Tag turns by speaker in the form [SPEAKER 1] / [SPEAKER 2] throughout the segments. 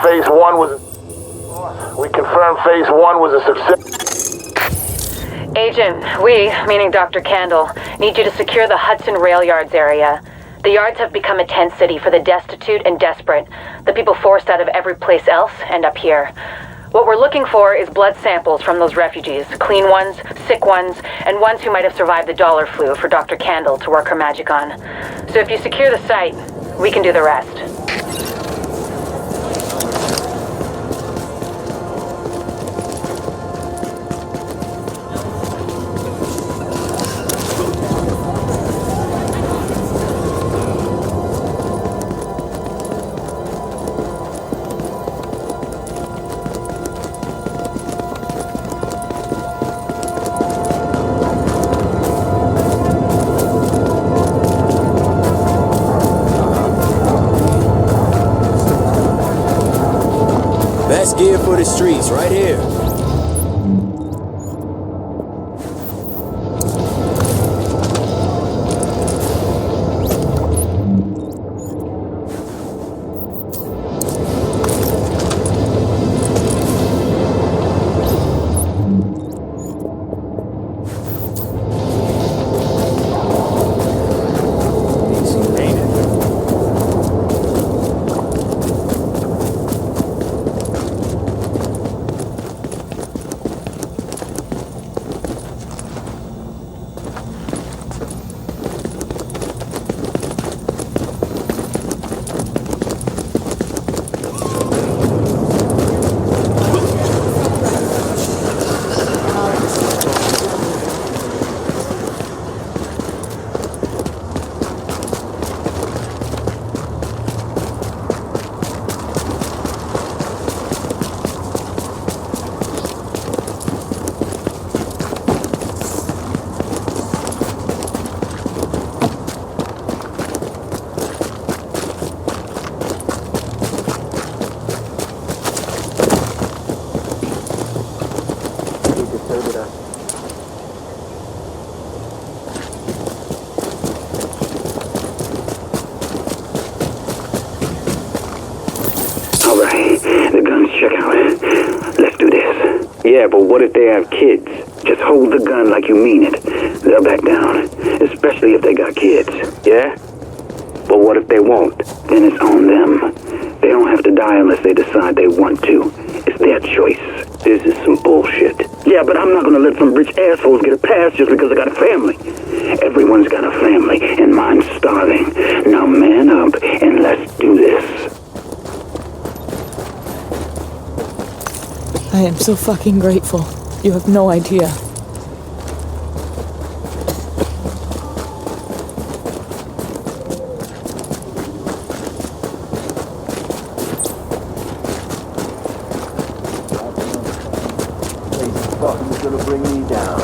[SPEAKER 1] phase one was... We confirmed phase one was a success.
[SPEAKER 2] Agent, we, meaning Dr. Kandel, need you to secure the Hudson Rail Yards area. The yards have become a tent city for the destitute and desperate. The people forced out of every place else end up here. What we're looking for is blood samples from those refugees. Clean ones, sick ones, and ones who might have survived the dollar flu for Dr. Kandel to work her magic on. So if you secure the site, we can do the rest.
[SPEAKER 3] Best gear for the streets, right here.
[SPEAKER 4] Yeah, but what if they have kids? Just hold the gun like you mean it. They'll back down, especially if they got kids, yeah? But what if they won't? Then it's on them. They don't have to die unless they decide they want to. It's their choice. This is some bullshit. Yeah, but I'm not gonna let some rich assholes get a pass just because I got a family. Everyone's got a family, and mine's starving. Now man up, and let's do this.
[SPEAKER 5] I am so fucking grateful. You have no idea.
[SPEAKER 3] He's gonna bring me down.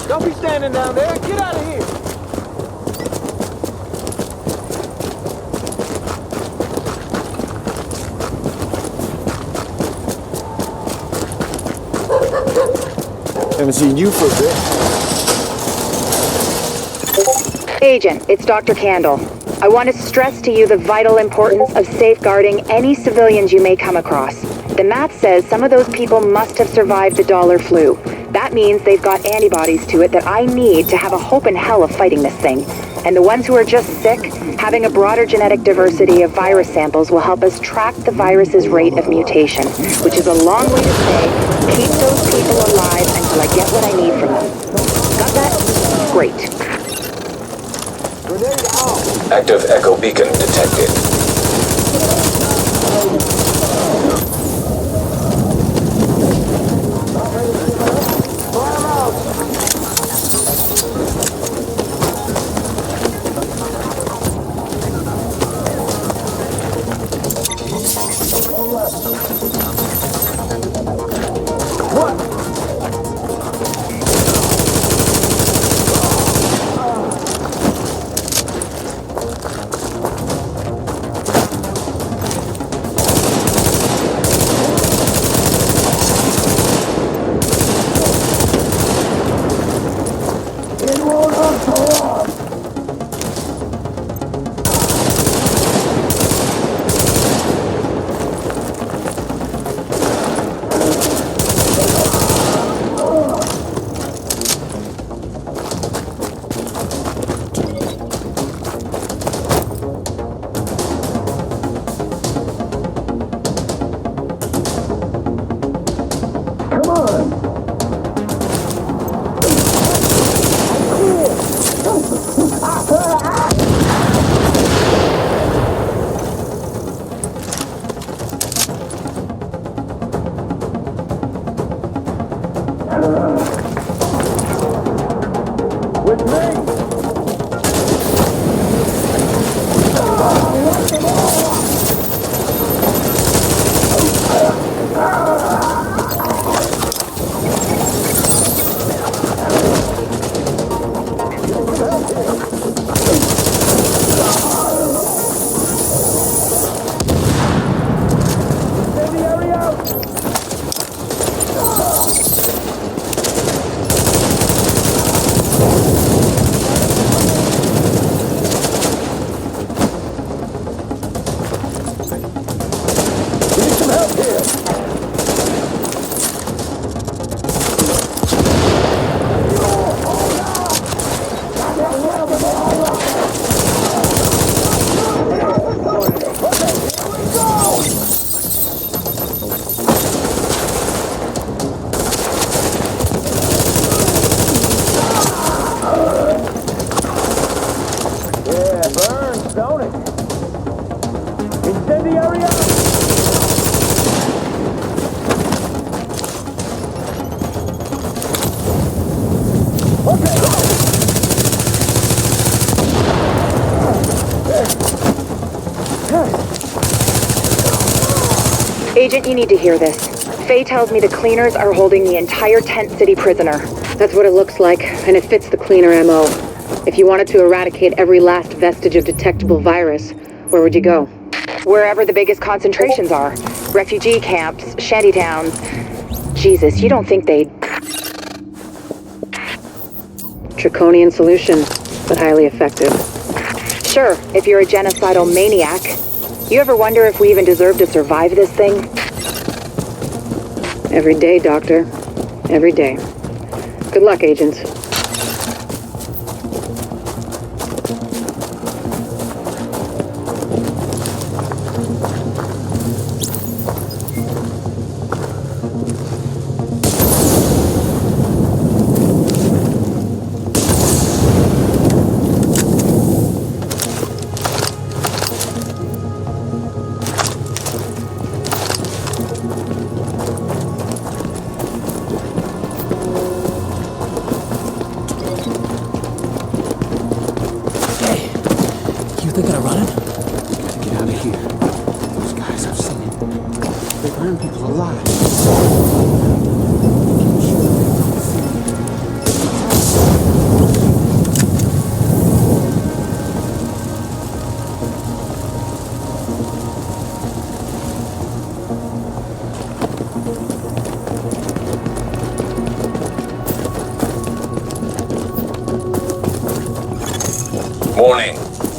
[SPEAKER 3] Don't be standing down there. Get out of here. Haven't seen you for a bit.
[SPEAKER 6] Agent, it's Dr. Kandel. I want to stress to you the vital importance of safeguarding any civilians you may come across. The math says some of those people must have survived the dollar flu. That means they've got antibodies to it that I need to have a hope in hell of fighting this thing. And the ones who are just sick, having a broader genetic diversity of virus samples will help us track the virus's rate of mutation, which is a long way to say, keep those people alive until I get what I need from them. Got that? Great.
[SPEAKER 7] Active echo beacon detected.
[SPEAKER 3] With me!
[SPEAKER 6] Agent, you need to hear this. Faye tells me the cleaners are holding the entire Tent City prisoner.
[SPEAKER 8] That's what it looks like, and it fits the cleaner MO. If you wanted to eradicate every last vestige of detectable virus, where would you go?
[SPEAKER 6] Wherever the biggest concentrations are. Refugee camps, shantytowns. Jesus, you don't think they'd...
[SPEAKER 8] Draconian solution, but highly effective.
[SPEAKER 6] Sure, if you're a genocidal maniac. You ever wonder if we even deserve to survive this thing?
[SPEAKER 8] Every day, Doctor. Every day. Good luck, agents.
[SPEAKER 3] Thinking of running? Gotta get out of here. Those guys, I've seen it. They burn people alive.
[SPEAKER 7] Warning.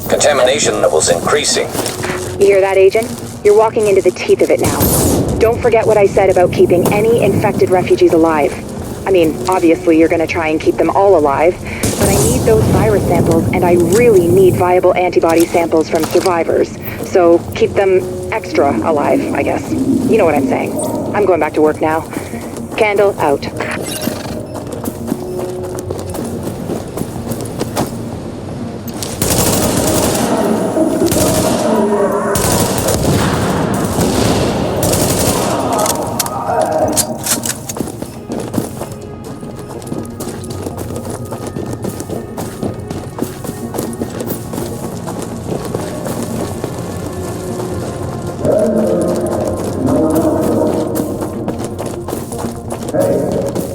[SPEAKER 7] Contamination levels increasing.
[SPEAKER 6] You hear that, Agent? You're walking into the teeth of it now. Don't forget what I said about keeping any infected refugees alive. I mean, obviously you're gonna try and keep them all alive, but I need those virus samples, and I really need viable antibody samples from survivors. So keep them extra alive, I guess. You know what I'm saying. I'm going back to work now. Candle out.
[SPEAKER 1] Hey.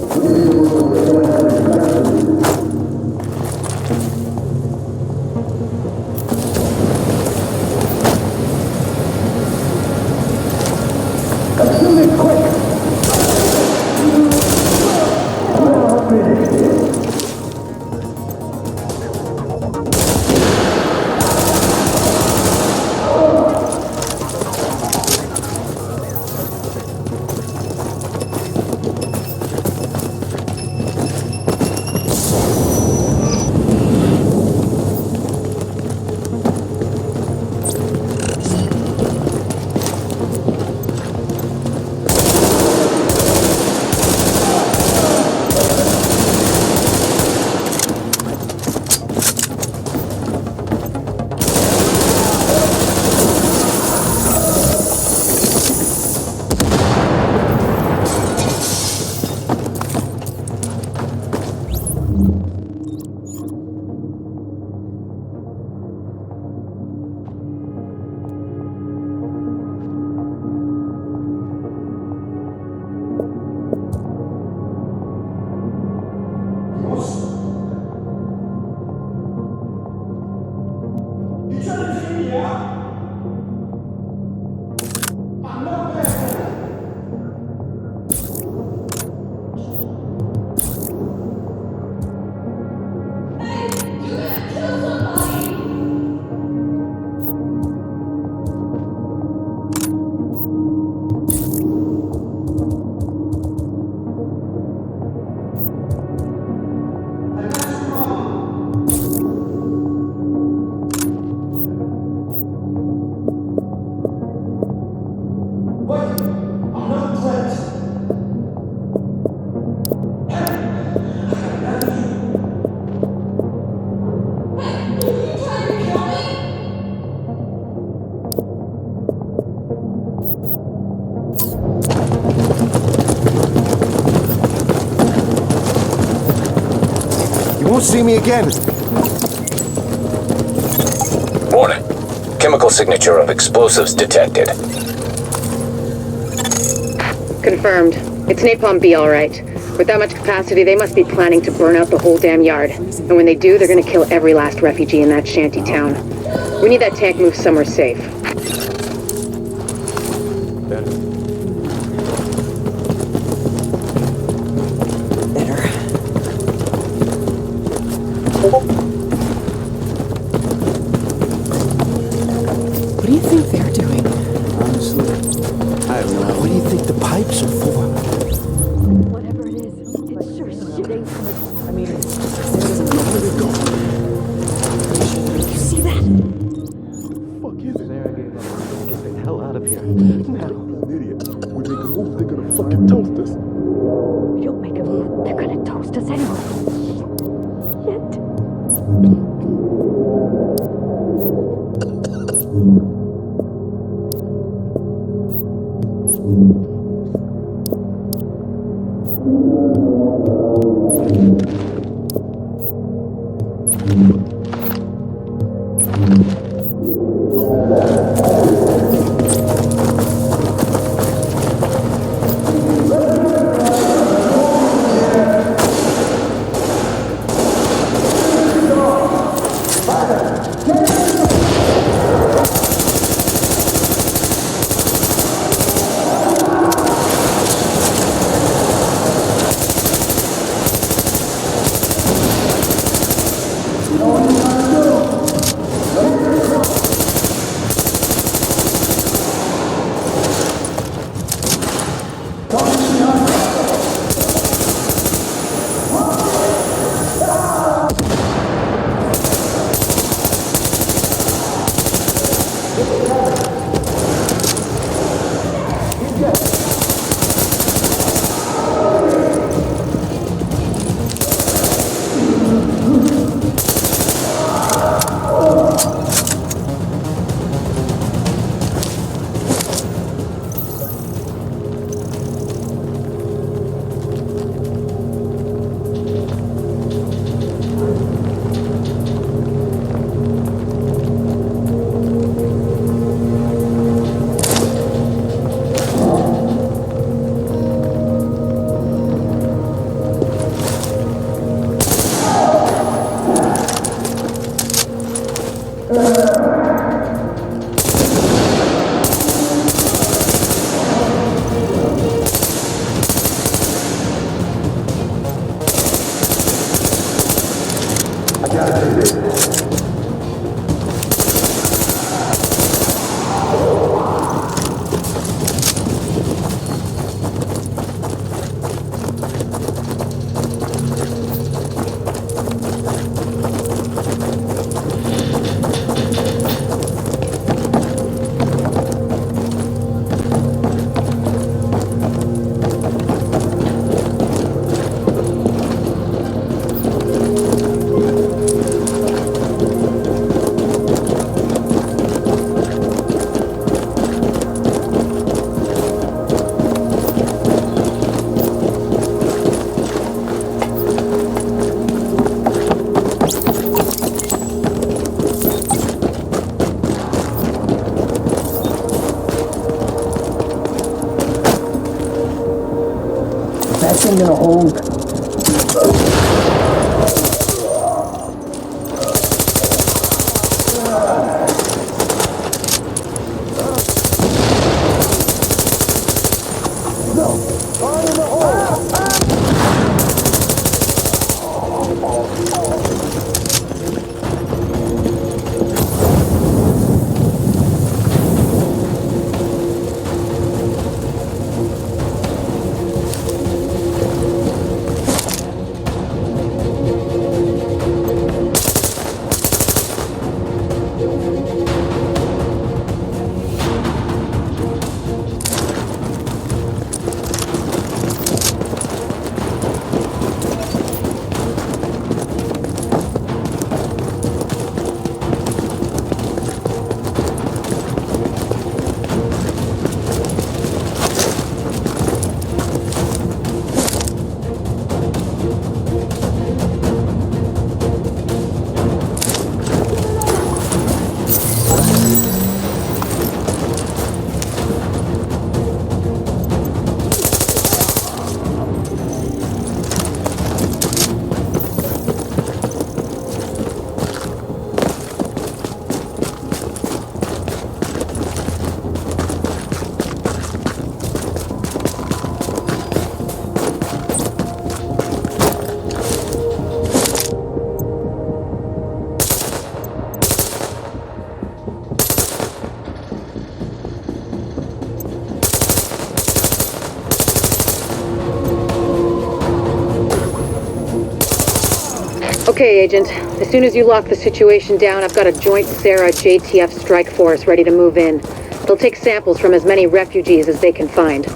[SPEAKER 9] You won't see me again.
[SPEAKER 7] Warning. Chemical signature of explosives detected.
[SPEAKER 8] Confirmed. It's Napalm B, all right. With that much capacity, they must be planning to burn out the whole damn yard. And when they do, they're gonna kill every last refugee in that shanty town. We need that tank moved somewhere safe.
[SPEAKER 5] What do you think they're doing?
[SPEAKER 3] Honestly, I don't know. What do you think the pipes are for?
[SPEAKER 10] Whatever it is, it's sure shit ain't
[SPEAKER 3] I mean, where did it go?
[SPEAKER 10] You see that?
[SPEAKER 3] Fuck is it? Get the hell out of here. Now. Idiot. When they can move, they're gonna fucking toast us.
[SPEAKER 10] We don't make a move, they're gonna toast us anyway. Shit.
[SPEAKER 3] Thing gonna hold.
[SPEAKER 8] Okay, Agent. As soon as you lock the situation down, I've got a joint Sarah JTF strike force ready to move in. They'll take samples from as many refugees as they can find.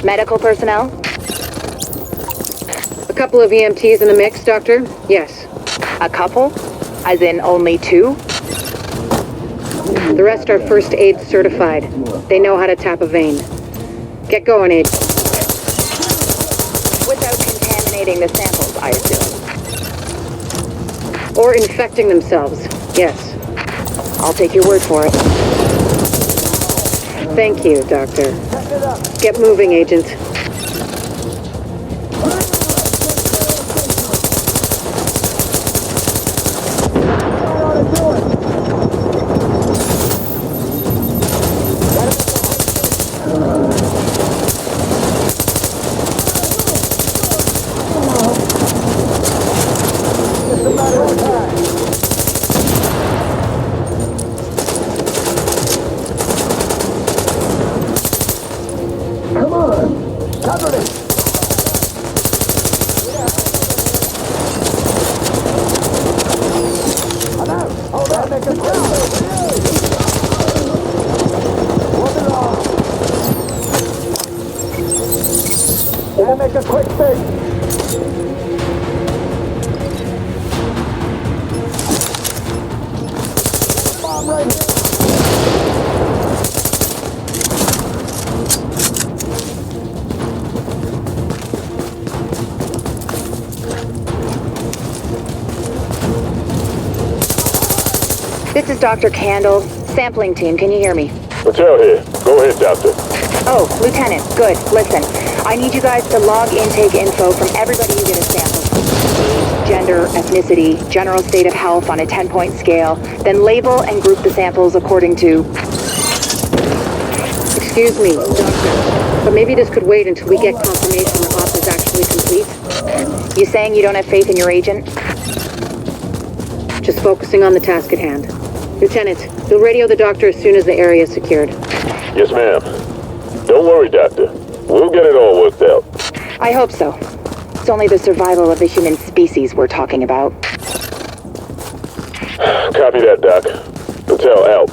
[SPEAKER 6] Medical personnel?
[SPEAKER 8] A couple of EMTs in the mix, Doctor? Yes.
[SPEAKER 6] A couple? As in only 2?
[SPEAKER 8] The rest are first aid certified. They know how to tap a vein. Get going, Agent.
[SPEAKER 6] Without contaminating the samples, I assume.
[SPEAKER 8] Or infecting themselves. Yes.
[SPEAKER 6] I'll take your word for it.
[SPEAKER 8] Thank you, Doctor. Get moving, Agent.
[SPEAKER 1] Make a quick fix. Bomb right here.
[SPEAKER 6] This is Dr. Candle. Sampling team, can you hear me?
[SPEAKER 1] Patel here. Go ahead, Doctor.
[SPEAKER 6] Oh, Lieutenant, good. Listen, I need you guys to log intake info from everybody you get a sample. Age, gender, ethnicity, general state of health on a 10-point scale, then label and group the samples according to...
[SPEAKER 8] Excuse me, Doctor, but maybe this could wait until we get confirmation the op is actually complete.
[SPEAKER 6] You saying you don't have faith in your agent?
[SPEAKER 8] Just focusing on the task at hand. Lieutenant, you'll radio the doctor as soon as the area is secured.
[SPEAKER 1] Yes, ma'am. Don't worry, Doctor. We'll get it all worked out.
[SPEAKER 6] I hope so. It's only the survival of the human species we're talking about.
[SPEAKER 1] Copy that, Doc. Patel out.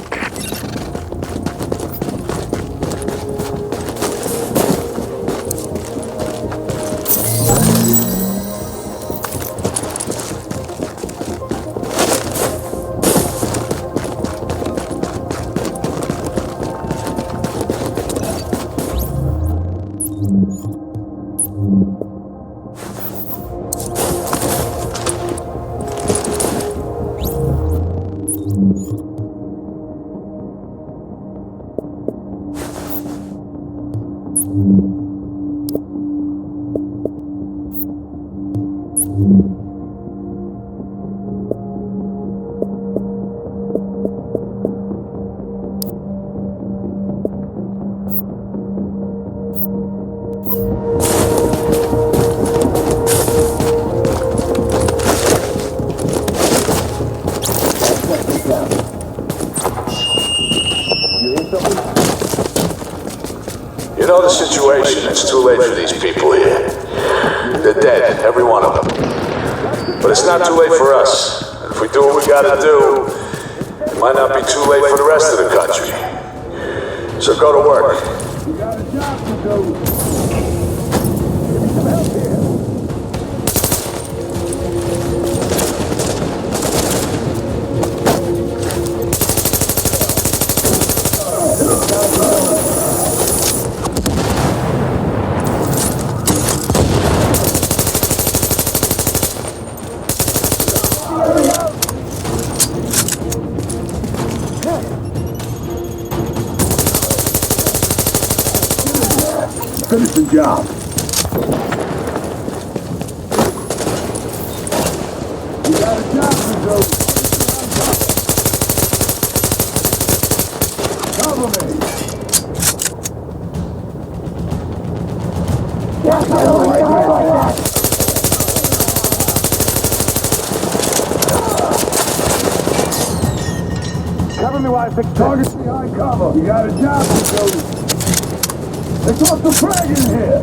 [SPEAKER 7] You know the situation. It's too late for these people here. They're dead, every one of them. But it's not too late for us. And if we do what we gotta do, it might not be too late for the rest of the country. So go to work.
[SPEAKER 1] We got a job to do. Finish the job. We got a job to do. Cover me. Cover me while I fix targets behind cover. We got a job to do. Let's off the frag in here!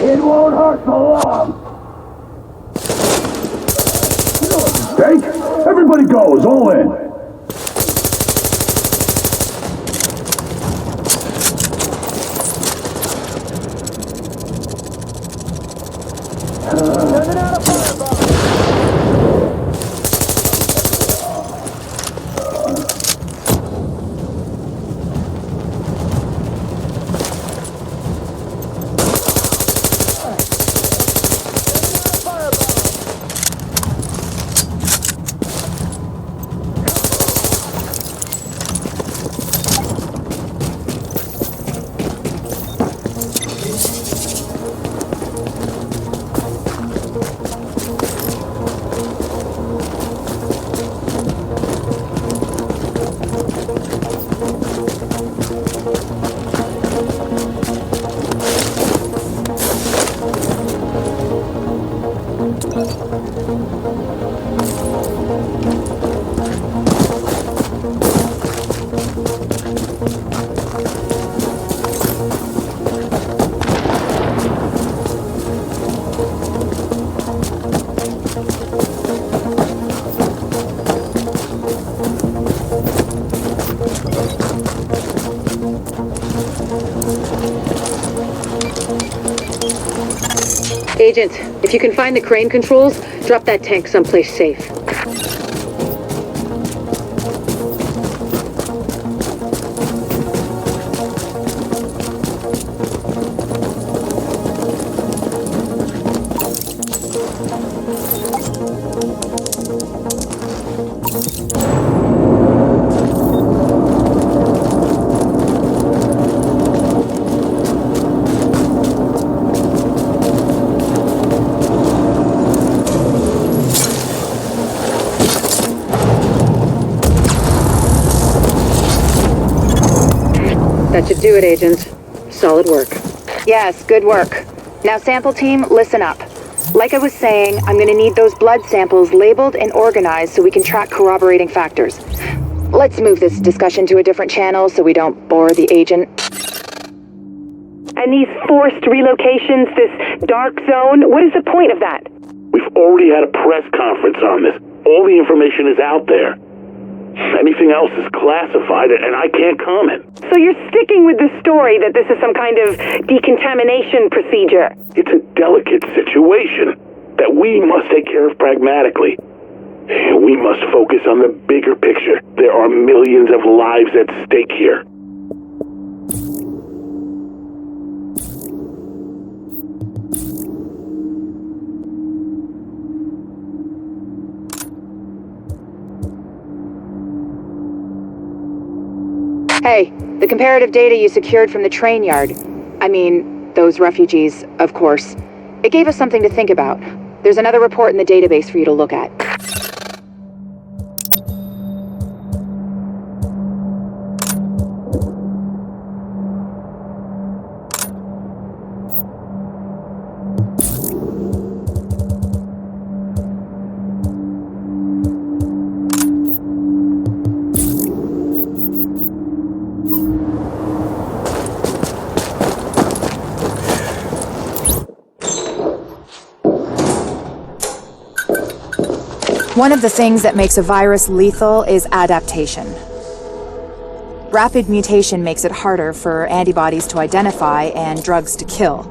[SPEAKER 1] It won't hurt for long. Take. Everybody goes, all in.
[SPEAKER 8] Agent, if you can find the crane controls, drop that tank someplace safe. That should do it, Agent. Solid work.
[SPEAKER 6] Yes, good work. Now, sample team, listen up. Like I was saying, I'm gonna need those blood samples labeled and organized so we can track corroborating factors. Let's move this discussion to a different channel so we don't bore the agent.
[SPEAKER 11] And these forced relocations, this dark zone, what is the point of that?
[SPEAKER 12] We've already had a press conference on this. All the information is out there. Anything else is classified, and I can't comment.
[SPEAKER 11] So you're sticking with the story that this is some kind of decontamination procedure?
[SPEAKER 12] It's a delicate situation that we must take care of pragmatically. We must focus on the bigger picture. There are millions of lives at stake here.
[SPEAKER 6] Hey, the comparative data you secured from the train yard. I mean, those refugees, of course. It gave us something to think about. There's another report in the database for you to look at. One of the things that makes a virus lethal is adaptation. Rapid mutation makes it harder for antibodies to identify and drugs to kill.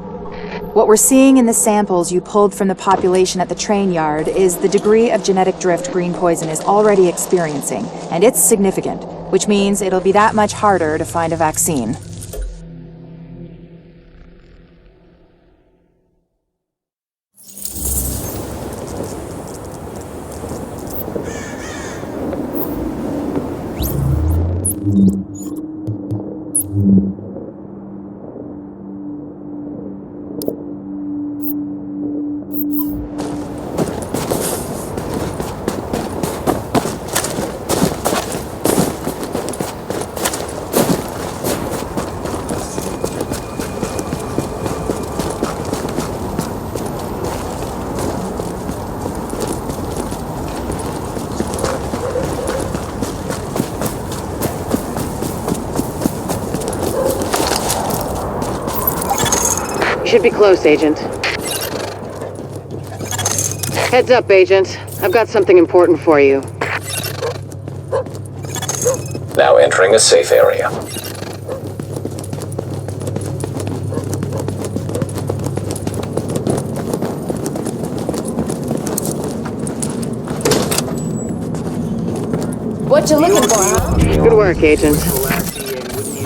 [SPEAKER 6] What we're seeing in the samples you pulled from the population at the train yard is the degree of genetic drift green poison is already experiencing, and it's significant, which means it'll be that much harder to find a vaccine.
[SPEAKER 8] Should be close, Agent. Heads up, Agent. I've got something important for you.
[SPEAKER 13] Now entering a safe area.
[SPEAKER 14] What you looking for, huh?
[SPEAKER 8] Good work, Agent.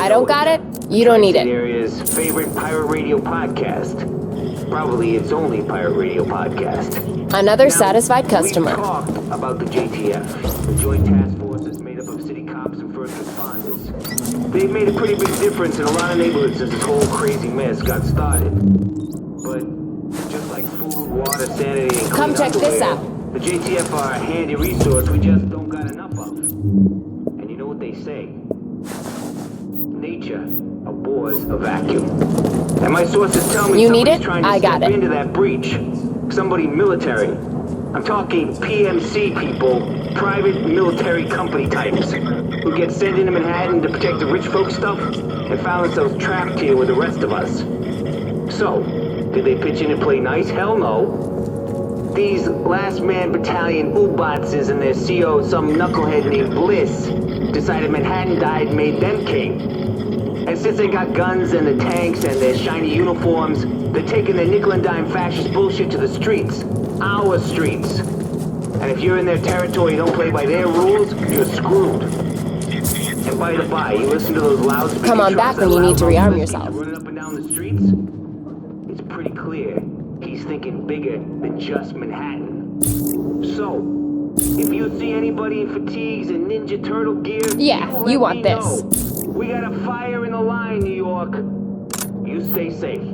[SPEAKER 14] I don't got it. You don't need it.
[SPEAKER 15] Area's favorite pirate radio podcast. Probably its only pirate radio podcast.
[SPEAKER 14] Another satisfied customer.
[SPEAKER 15] We talked about the JTF, the Joint Task Force that's made up of city cops and first responders. They've made a pretty big difference in a lot of neighborhoods since this whole crazy mess got started. But just like food, water, sanity, and
[SPEAKER 14] come check this out.
[SPEAKER 15] The JTF are a handy resource we just don't got enough of. And you know what they say? Nature abhors a vacuum. And my sources tell me
[SPEAKER 14] you need it?
[SPEAKER 15] trying to
[SPEAKER 14] I got
[SPEAKER 15] step
[SPEAKER 14] it.
[SPEAKER 15] into that breach. Somebody military. I'm talking PMC people, private military company types, who get sent into Manhattan to protect the rich folk stuff and found themselves trapped here with the rest of us. So, did they pitch in and play nice? Hell no. These last man battalion U-Botses and their CO, some knucklehead named Bliss, decided Manhattan died and made them king. And since they got guns and the tanks and their shiny uniforms, they're taking their nickel and dime fascist bullshit to the streets. Our streets. And if you're in their territory and don't play by their rules, you're screwed. And by the by, you listen to those loudspeakers.
[SPEAKER 14] Come on back when you need to rearm yourself.
[SPEAKER 15] Running up and down the streets? It's pretty clear he's thinking bigger than just Manhattan. So, if you see anybody in fatigues and Ninja Turtle gear,
[SPEAKER 14] yeah, you want this.
[SPEAKER 15] Know. We got a fire in the line, New York. You stay safe.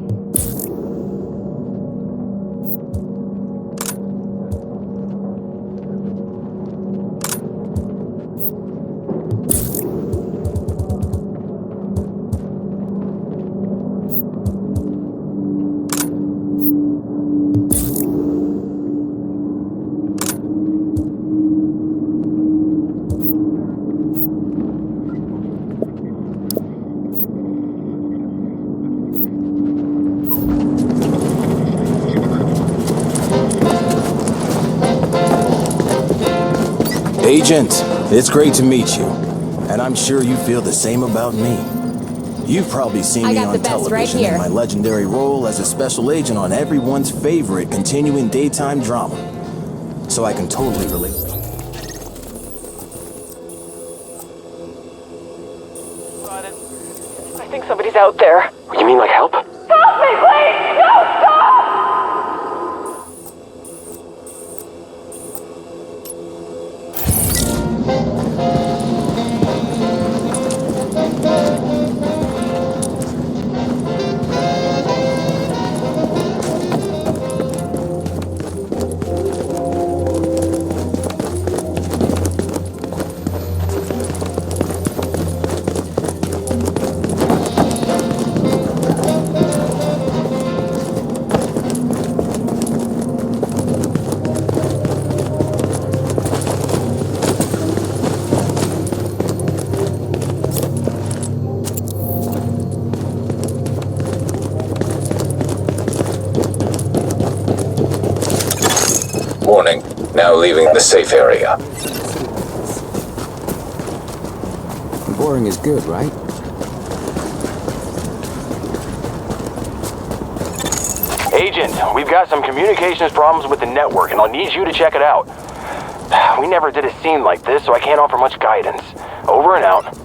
[SPEAKER 16] Agent, it's great to meet you. And I'm sure you feel the same about me. You've probably seen me on television in my legendary role as a special agent on everyone's favorite continuing daytime drama. So I can totally relate.
[SPEAKER 17] I think somebody's out there.
[SPEAKER 13] You mean like help?
[SPEAKER 17] Help me, please! No, stop!
[SPEAKER 13] now leaving the safe area.
[SPEAKER 3] Boring is good, right?
[SPEAKER 18] Agent, we've got some communications problems with the network, and I'll need you to check it out. We never did a scene like this, so I can't offer much guidance. Over and out.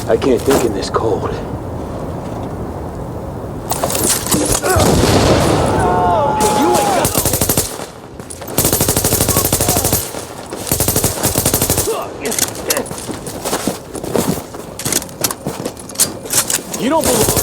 [SPEAKER 3] I can't think in this cold. You don't belong.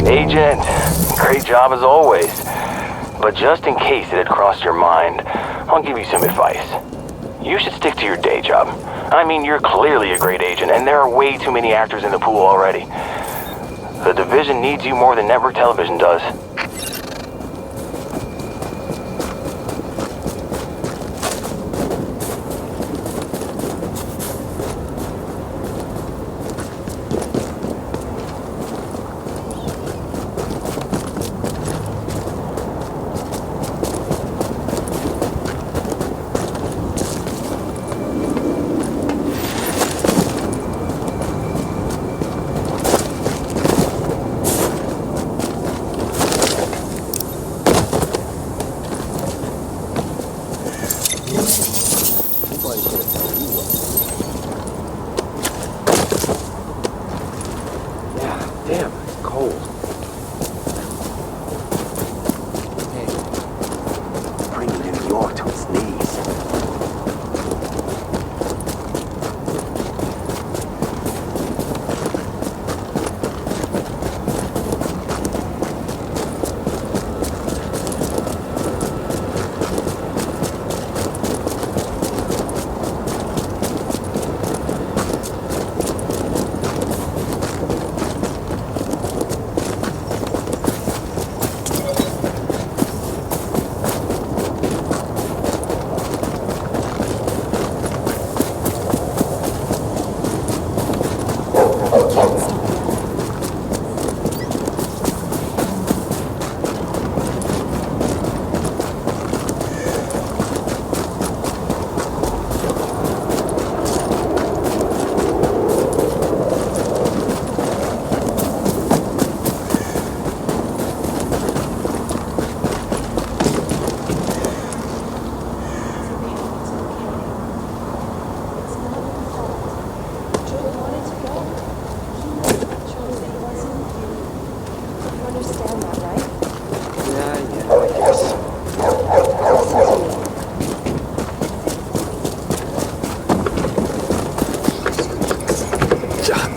[SPEAKER 18] Agent, great job as always. But just in case it had crossed your mind, I'll give you some advice. You should stick to your day job. I mean, you're clearly a great agent, and there are way too many actors in the pool already. The division needs you more than network television does.
[SPEAKER 3] Somebody should have told you what.
[SPEAKER 19] Yeah, damn, it's cold.
[SPEAKER 3] Hey, bringing New York to its knees.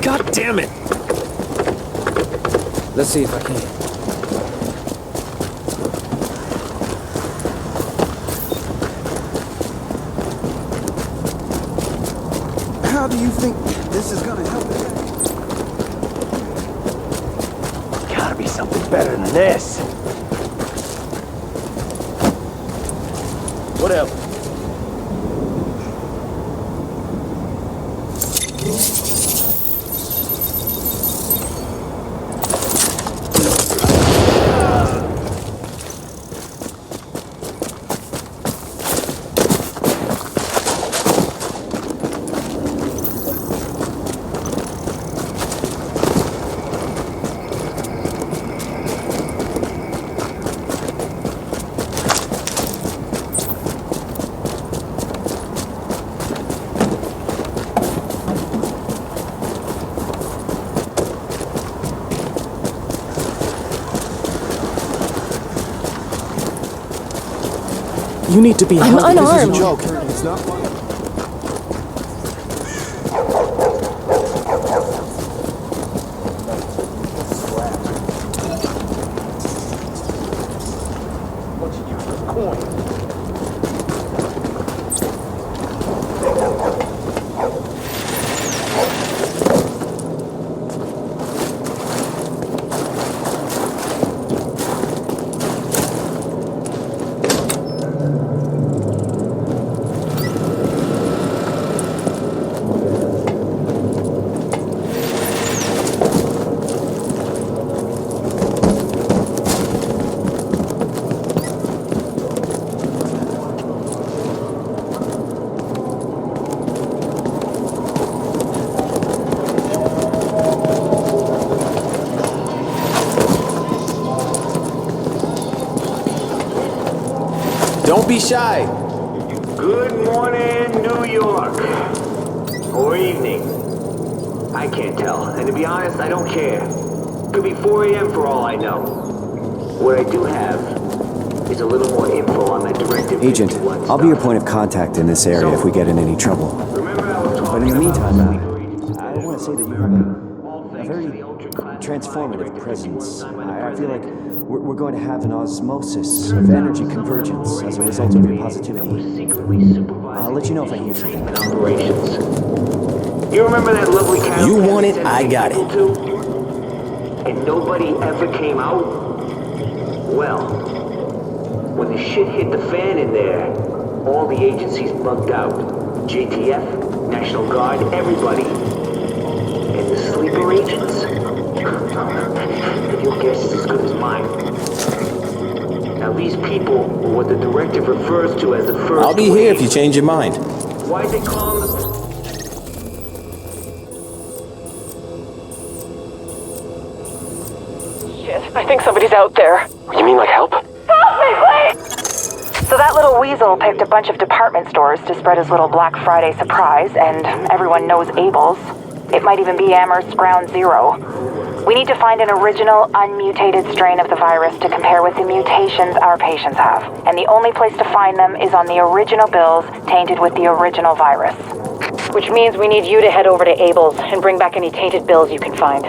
[SPEAKER 19] God damn it!
[SPEAKER 3] Let's see if I can. How do you think this is gonna help us?
[SPEAKER 19] Gotta be something better than this.
[SPEAKER 3] Whatever.
[SPEAKER 5] You need to be
[SPEAKER 14] I'm
[SPEAKER 5] held.
[SPEAKER 14] unarmed.
[SPEAKER 3] This is a joke. It's not funny.
[SPEAKER 19] What's the use of coin?
[SPEAKER 16] Don't be shy.
[SPEAKER 15] Good morning, New York. Or evening. I can't tell. And to be honest, I don't care. Could be 4 a.m. for all I know. What I do have is a little more info on that Directive
[SPEAKER 9] Agent,
[SPEAKER 15] 51
[SPEAKER 9] I'll be your
[SPEAKER 15] stuff.
[SPEAKER 9] point of contact in this area if we get in any trouble. But in the meantime, I want to say that you have a very transformative presence. I feel like we're going to have an osmosis of energy convergence as a result of your positivity. I'll let you know if I hear something.
[SPEAKER 15] You remember that lovely cattle
[SPEAKER 16] You
[SPEAKER 15] pen
[SPEAKER 16] want
[SPEAKER 15] we
[SPEAKER 16] it,
[SPEAKER 15] sent
[SPEAKER 16] I
[SPEAKER 15] people
[SPEAKER 16] got it.
[SPEAKER 15] to? And nobody ever came out? Well, when the shit hit the fan in there, all the agencies bugged out. JTF, National Guard, everybody. And the sleeper agents? Your guess is as good as mine. Now these people are what the directive refers to as the first
[SPEAKER 16] I'll be
[SPEAKER 15] wave.
[SPEAKER 16] here if you change your mind.
[SPEAKER 15] Why'd they call them?
[SPEAKER 17] Shit, I think somebody's out there.
[SPEAKER 18] You mean like help?
[SPEAKER 17] Help me, please!
[SPEAKER 2] So that little
[SPEAKER 6] Uncle Weasel picked a bunch of department stores to spread his little Black Friday surprise, and everyone knows Abel's. It might even be Amherst's Ground Zero. We need to find an original, unmutated strain of the virus to compare with the mutations our patients have. And the only place to find them is on the original bills tainted with the original virus.
[SPEAKER 2] Which means we need you to head over to Abel's and bring back any tainted bills you can find.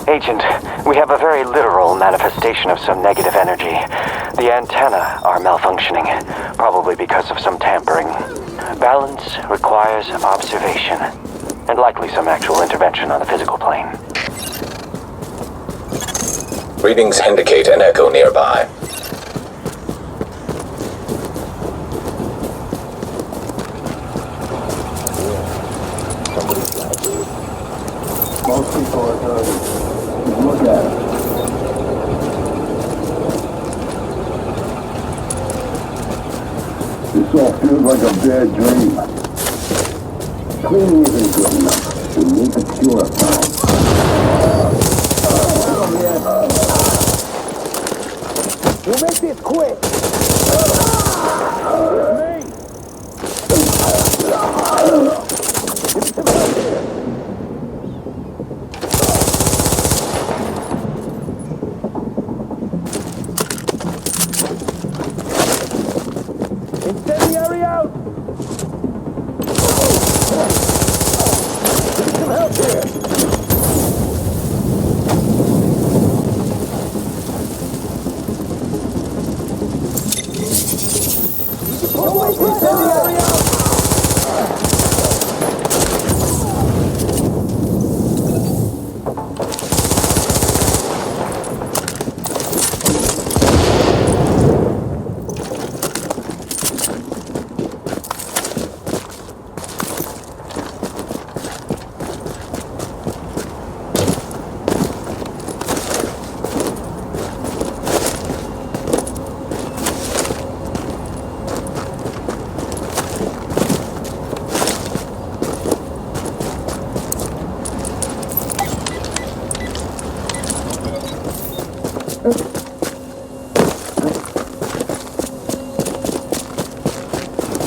[SPEAKER 18] Agent, we have a very literal manifestation of some negative energy. The antennae are malfunctioning, probably because of some tampering. Balance requires observation, and likely some actual intervention on the physical plane.
[SPEAKER 13] Readings indicate an echo nearby.
[SPEAKER 1] Most people are dirty. Look at it. This all feels like a bad dream. Cleaning isn't good enough. We need to purify. We'll make this quick. Incendiary out! Need some help here! Incendiary out!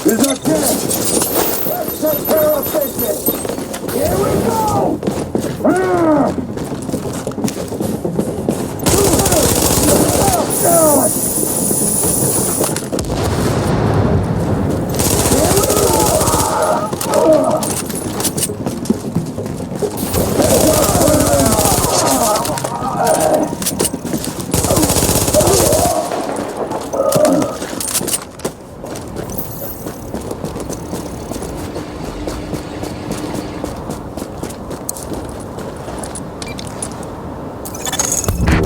[SPEAKER 1] There's a chance. Let's take care of business. Here we go.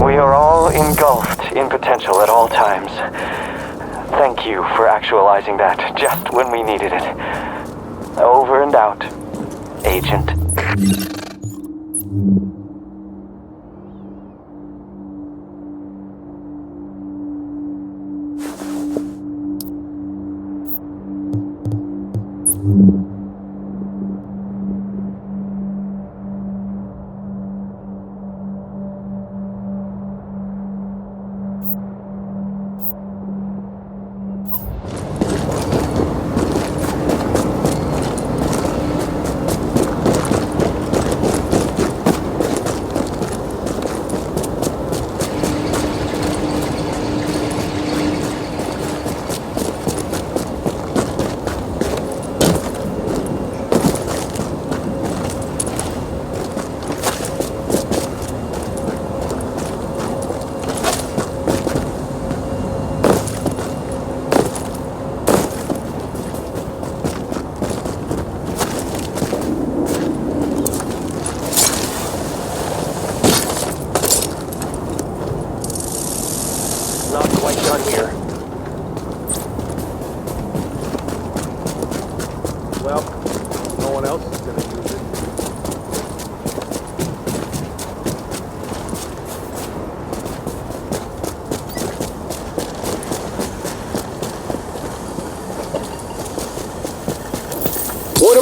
[SPEAKER 18] We are all engulfed in potential at all times. Thank you for actualizing that just when we needed it. Over and out, Agent.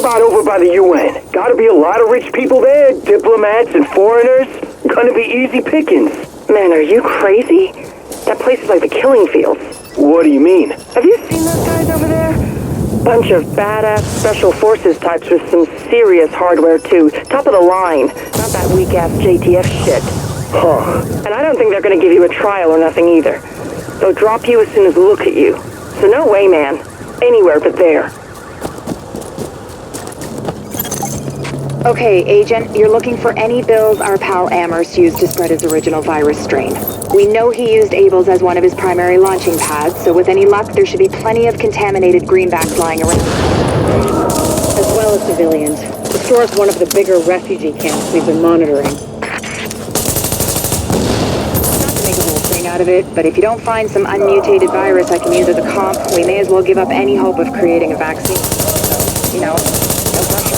[SPEAKER 20] spot over by the UN. Gotta be a lot of rich people there, diplomats and foreigners. Gonna be easy pickings.
[SPEAKER 11] Man, are you crazy? That place is like the killing fields.
[SPEAKER 20] What do you mean?
[SPEAKER 11] Have you seen those guys over there? Bunch of badass special forces types with some serious hardware too. Top of the line. Not that weak-ass JTF shit.
[SPEAKER 20] Huh.
[SPEAKER 11] And I don't think they're gonna give you a trial or nothing either. They'll drop you as soon as they look at you. So no way, man. Anywhere but there.
[SPEAKER 6] Okay, Agent, you're looking for any bills our pal Amherst used to spread his original virus strain. We know he used Abel's as one of his primary launching pads, so with any luck, there should be plenty of contaminated greenbacks lying around.
[SPEAKER 8] As well as civilians. The store's one of the bigger refugee camps we've been monitoring.
[SPEAKER 6] Not to make a whole thing out of it, but if you don't find some unmutated virus I can use as a comp, we may as well give up any hope of creating a vaccine. So, you know, no pressure.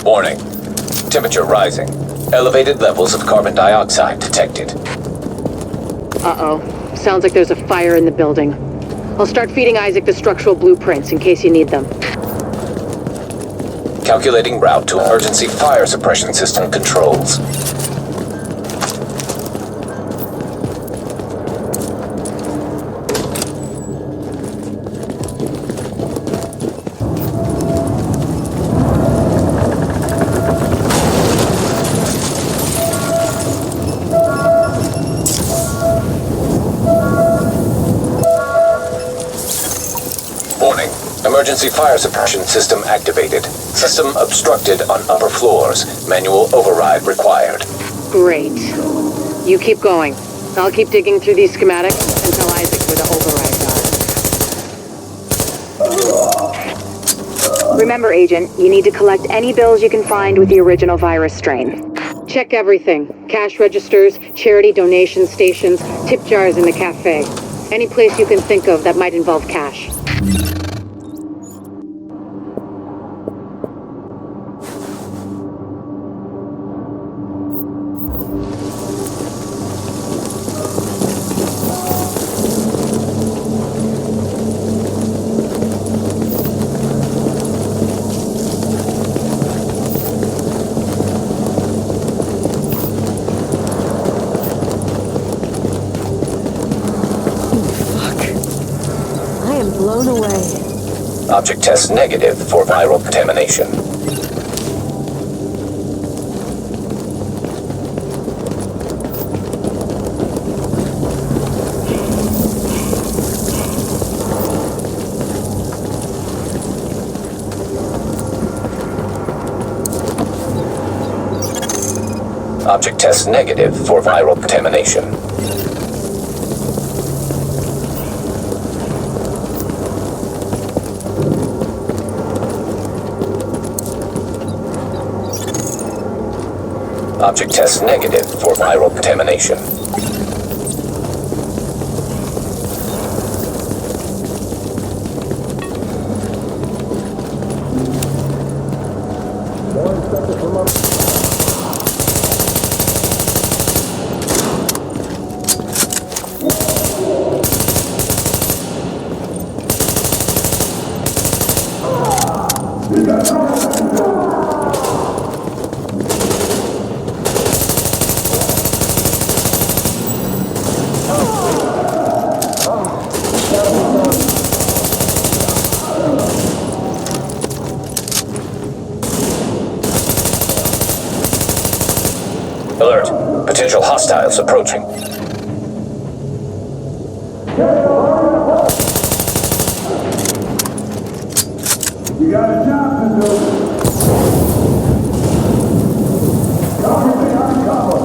[SPEAKER 13] Warning. Temperature rising. Elevated levels of carbon dioxide detected.
[SPEAKER 8] Uh-oh. Sounds like there's a fire in the building. I'll start feeding Isaac the structural blueprints in case you need them.
[SPEAKER 13] Calculating route to emergency fire suppression system controls. Emergency fire suppression system activated. System obstructed on upper floors. Manual override required.
[SPEAKER 8] Great. You keep going. I'll keep digging through these schematics and tell Isaac where the overrides are.
[SPEAKER 6] Remember, Agent, you need to collect any bills you can find with the original virus strain.
[SPEAKER 8] Check everything. Cash registers, charity donation stations, tip jars in the cafe. Any place you can think of that might involve cash.
[SPEAKER 10] Blown away.
[SPEAKER 13] Object test negative for viral contamination. Object test negative for viral contamination. Object test negative for viral contamination. Alert. Potential hostiles approaching.
[SPEAKER 1] You got a job to do. Target behind cover.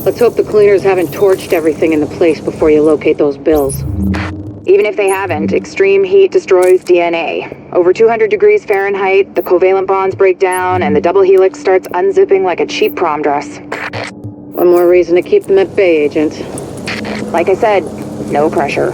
[SPEAKER 8] Let's hope the cleaners haven't torched everything in the place before you locate those bills.
[SPEAKER 6] Even if they haven't, extreme heat destroys DNA. Over 200 degrees Fahrenheit, the covalent bonds break down, and the double helix starts unzipping like a cheap prom dress.
[SPEAKER 8] One more reason to keep them at bay, Agent.
[SPEAKER 6] Like I said, no pressure.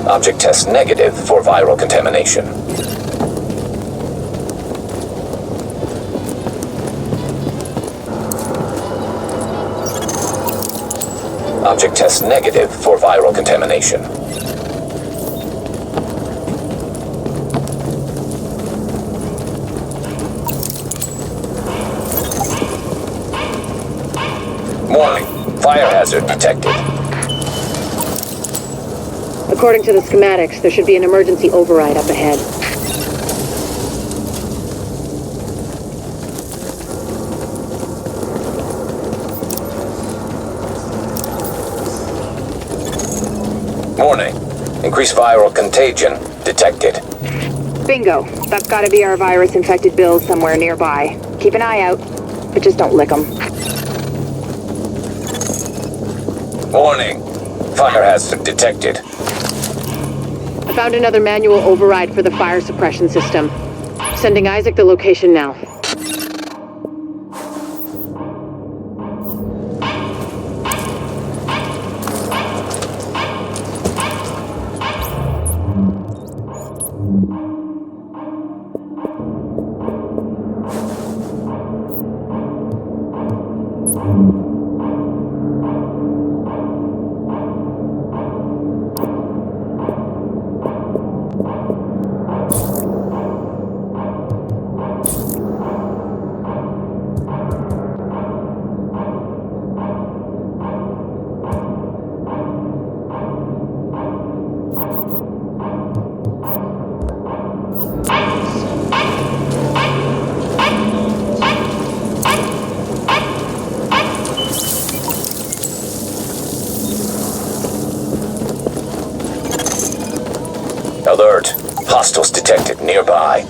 [SPEAKER 13] Object test negative for viral contamination. Object test negative for viral contamination. Warning, fire hazard detected.
[SPEAKER 8] According to the schematics, there should be an emergency override up ahead.
[SPEAKER 13] Warning, increased viral contagion detected.
[SPEAKER 6] Bingo. That's gotta be our virus-infected bills somewhere nearby. Keep an eye out, but just don't lick them.
[SPEAKER 13] Warning, fire hazard detected.
[SPEAKER 8] I found another manual override for the fire suppression system. Sending Isaac the location now.
[SPEAKER 13] Alert, hostiles detected nearby.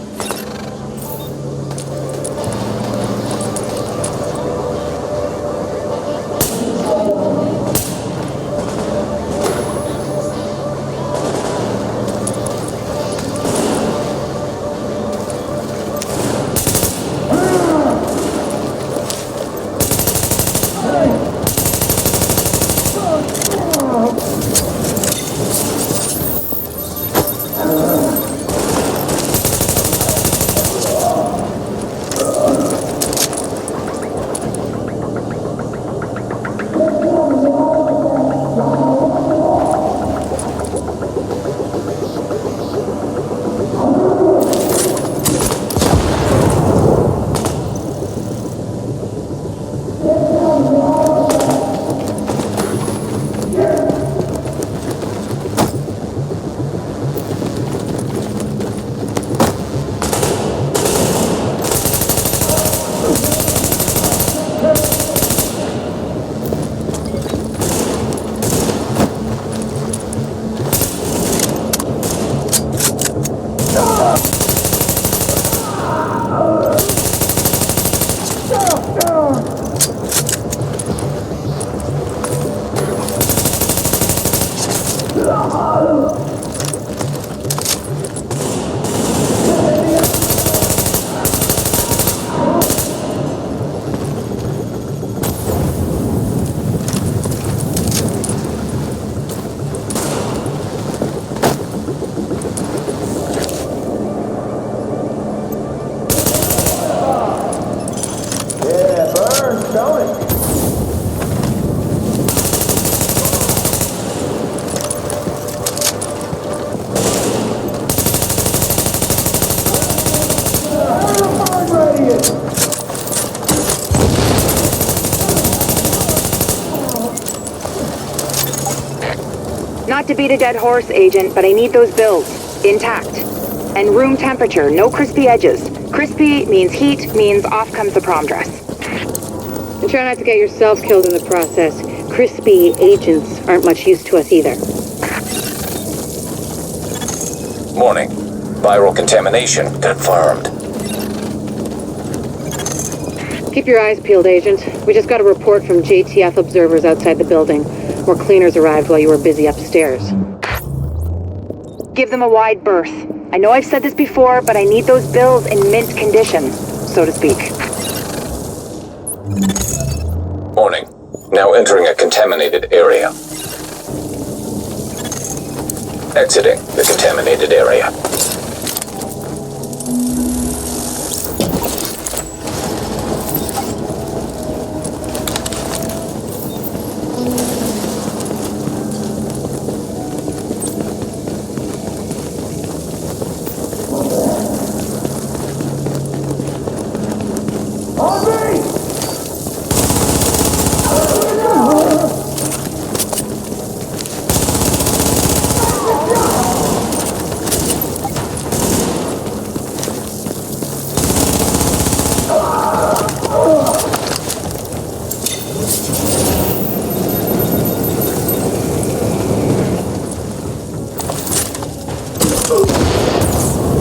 [SPEAKER 6] Not to beat a dead horse, Agent, but I need those builds. Intact. And room temperature, no crispy edges. Crispy means heat, means off comes the prom dress.
[SPEAKER 8] And try not to get yourself killed in the process. Crispy agents aren't much use to us either.
[SPEAKER 13] Morning. Viral contamination confirmed.
[SPEAKER 8] Keep your eyes peeled, Agent. We just got a report from JTF observers outside the building. More cleaners arrived while you were busy upstairs.
[SPEAKER 6] Give them a wide berth. I know I've said this before, but I need those bills in mint condition, so to speak.
[SPEAKER 13] Morning. Now entering a contaminated area. Exiting the contaminated area.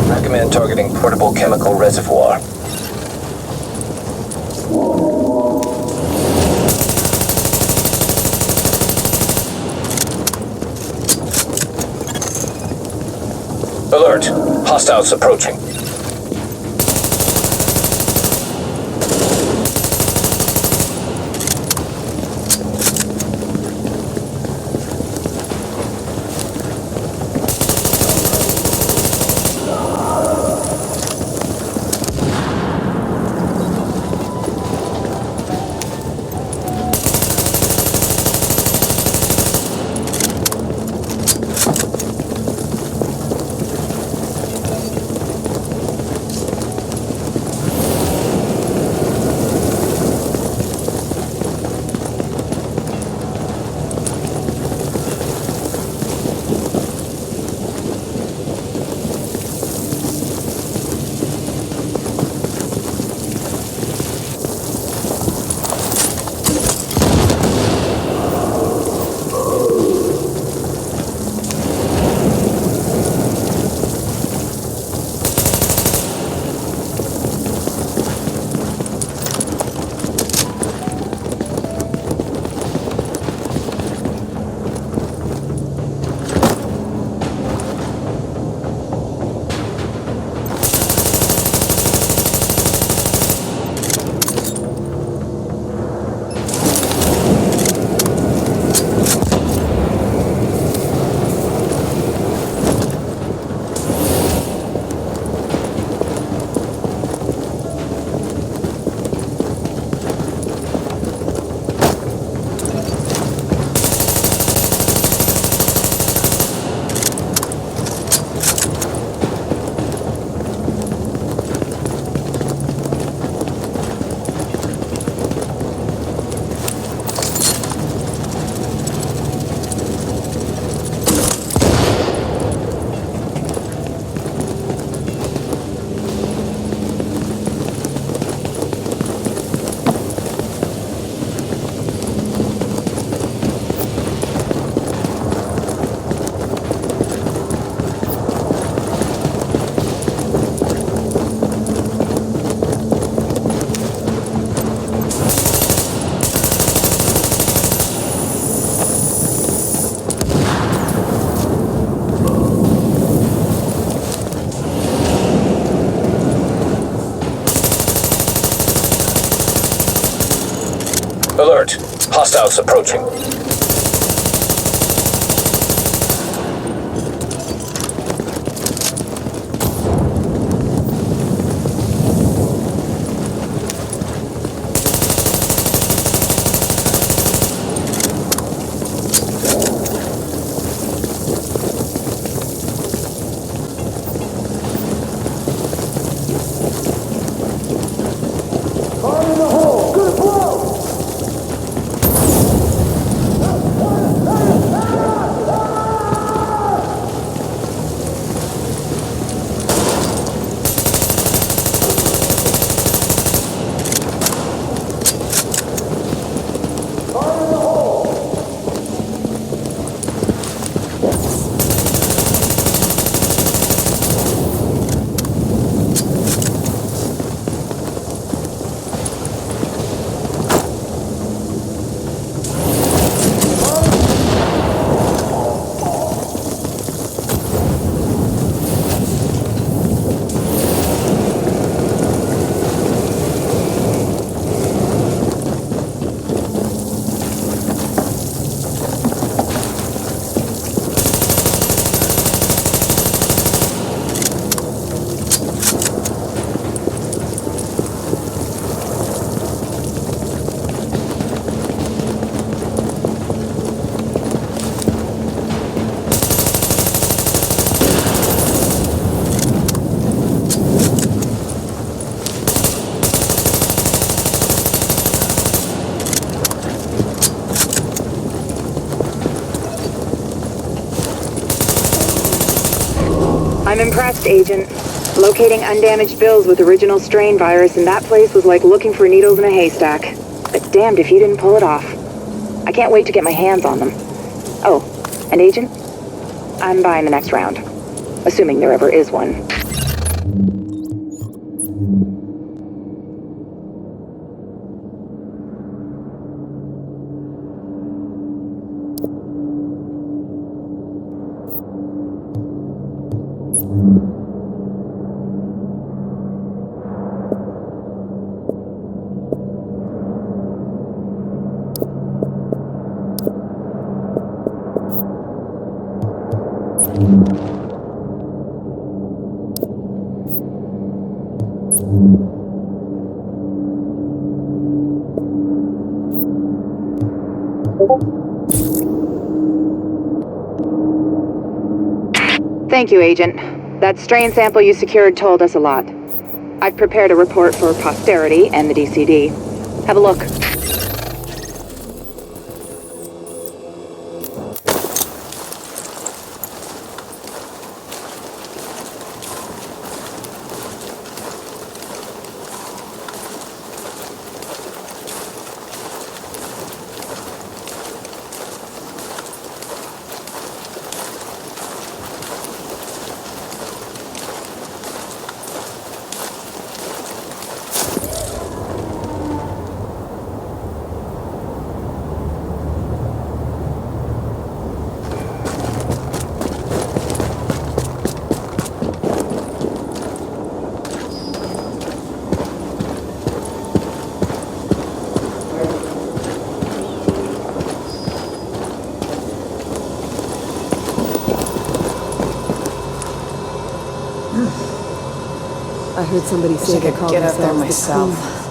[SPEAKER 13] Recommend targeting portable chemical reservoir. Alert! Hostiles approaching. Scouts approaching.
[SPEAKER 6] I'm impressed, Agent. Locating undamaged bills with original strain virus in that place was like looking for needles in a haystack. But damned if you didn't pull it off. I can't wait to get my hands on them. Oh, and Agent, I'm buying the next round. Assuming there ever is one. Thank you, Agent. That strain sample you secured told us a lot. I've prepared a report for posterity and the DCD. Have a look.
[SPEAKER 5] I heard somebody say they called
[SPEAKER 14] get out there
[SPEAKER 5] themselves the
[SPEAKER 14] myself.
[SPEAKER 5] Queen.